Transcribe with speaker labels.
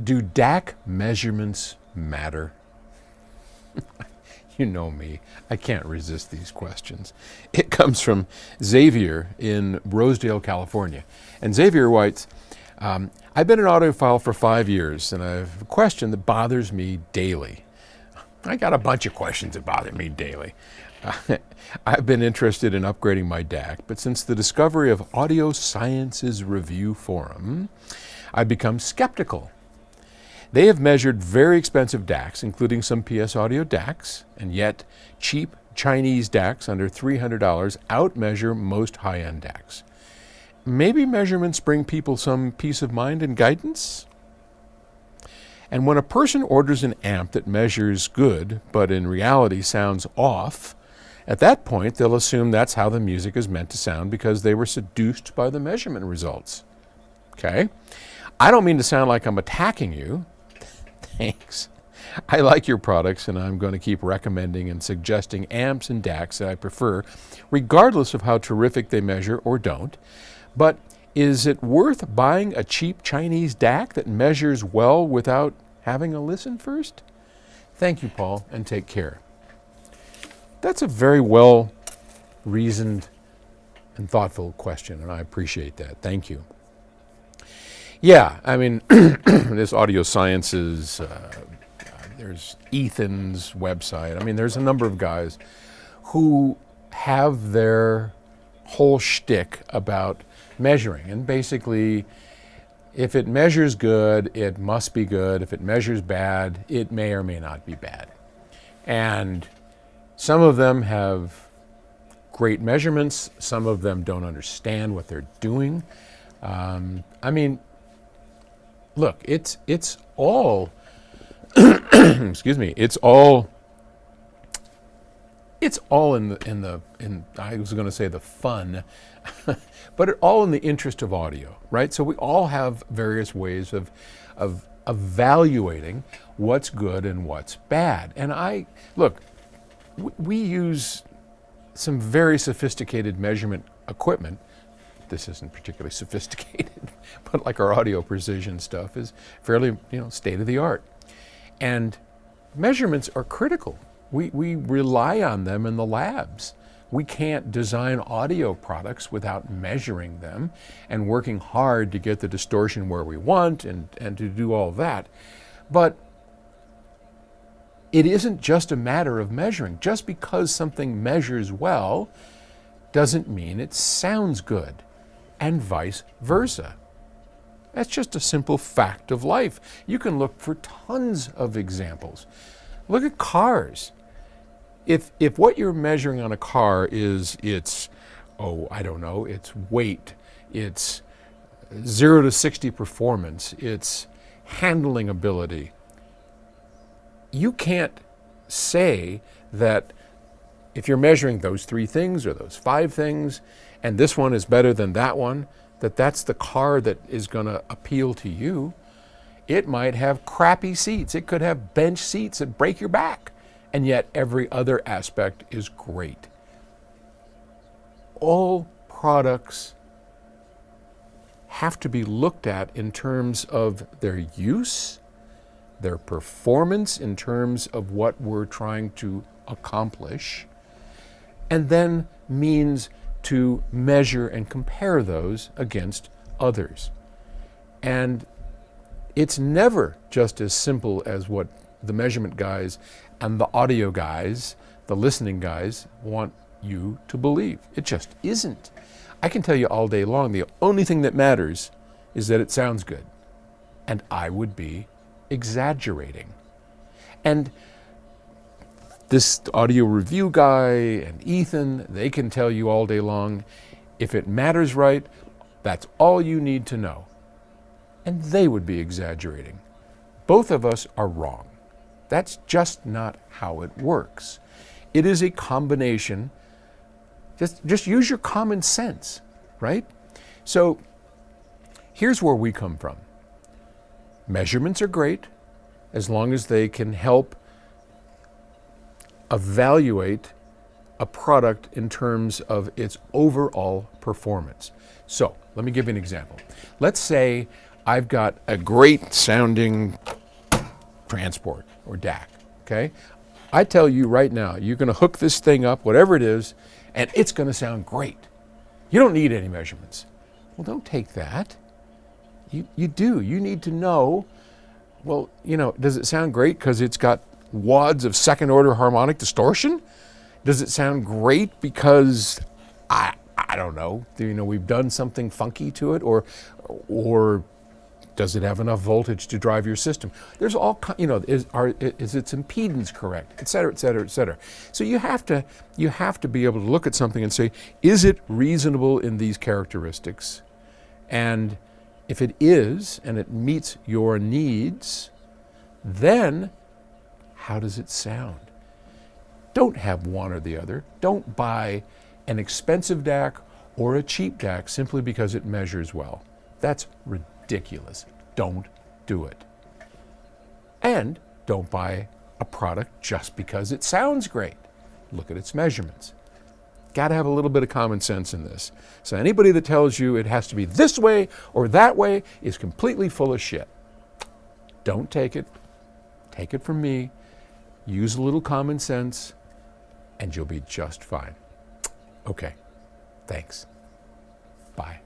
Speaker 1: Do DAC measurements matter? You know me, I can't resist these questions. It comes from Xavier in Rosedale, California. And Xavier writes, I've been an audiophile for 5 years, and I have a question that bothers me daily. I got a bunch of questions that bother me daily. I've been interested in upgrading my DAC, but since the discovery of Audio Sciences Review Forum, I've become skeptical. They have measured very expensive DACs, including some PS Audio DACs, and yet cheap Chinese DACs under $300 outmeasure most high-end DACs. Maybe measurements bring people some peace of mind and guidance? And when a person orders an amp that measures good, but in reality sounds off, at that point they'll assume that's how the music is meant to sound because they were seduced by the measurement results. Okay? I don't mean to sound like I'm attacking you. Thanks. I like your products, and I'm going to keep recommending and suggesting amps and DACs that I prefer, regardless of how terrific they measure or don't. But is it worth buying a cheap Chinese DAC that measures well without having a listen first? Thank you, Paul, and take care. That's a very well-reasoned and thoughtful question, and I appreciate that. Thank you. Yeah, I mean, this Audio Sciences, there's Ethan's website. I mean, there's a number of guys who have their whole shtick about measuring. And basically, if it measures good, it must be good. If it measures bad, it may or may not be bad. And some of them have great measurements. Some of them don't understand what they're doing. I mean, look, it's all excuse me, it's all in I was going to say the fun, but it all in the interest of audio, right? So we all have various ways of evaluating what's good and what's bad. And we use some very sophisticated measurement equipment. This isn't particularly sophisticated, but like our audio precision stuff is fairly, state of the art. And measurements are critical. We rely on them in the labs. We can't design audio products without measuring them and working hard to get the distortion where we want and to do all that. But it isn't just a matter of measuring. Just because something measures well doesn't mean it sounds good, and vice versa. That's just a simple fact of life. You can look for tons of examples. Look at cars. If what you're measuring on a car is its weight, its 0 to 60 performance, its handling ability, you can't say that if you're measuring those 3 things or those 5 things, and this one is better than that one, that's the car that is going to appeal to you. It might have crappy seats. It could have bench seats that break your back. And yet every other aspect is great. All products have to be looked at in terms of their use, their performance in terms of what we're trying to accomplish, and then means to measure and compare those against others. And it's never just as simple as what the measurement guys and the audio guys, the listening guys, want you to believe. It just isn't. I can tell you all day long, the only thing that matters is that it sounds good. And I would be exaggerating. And this audio review guy and Ethan, they can tell you all day long, if it matters right, that's all you need to know. And they would be exaggerating. Both of us are wrong. That's just not how it works. It is a combination. Just use your common sense, right? So here's where we come from. Measurements are great as long as they can help evaluate a product in terms of its overall performance. So let me give you an example. Let's say I've got a great sounding transport or DAC, okay? I tell you right now, you're going to hook this thing up, whatever it is, and it's going to sound great. You don't need any measurements. Well, don't take that. You do. You need to know, well, you know, does it sound great because it's got wads of second order harmonic distortion? Does it sound great because I don't know, we've done something funky to it, or does it have enough voltage to drive your system? There's all, is its impedance correct, et cetera, et cetera, et cetera. So you have to be able to look at something and say, is it reasonable in these characteristics? And if it is, and it meets your needs, then how does it sound? Don't have one or the other. Don't buy an expensive DAC or a cheap DAC simply because it measures well. That's ridiculous. Don't do it. And don't buy a product just because it sounds great. Look at its measurements. Got to have a little bit of common sense in this. So anybody that tells you it has to be this way or that way is completely full of shit. Don't take it. Take it from me. Use a little common sense, and you'll be just fine. Okay, thanks. Bye.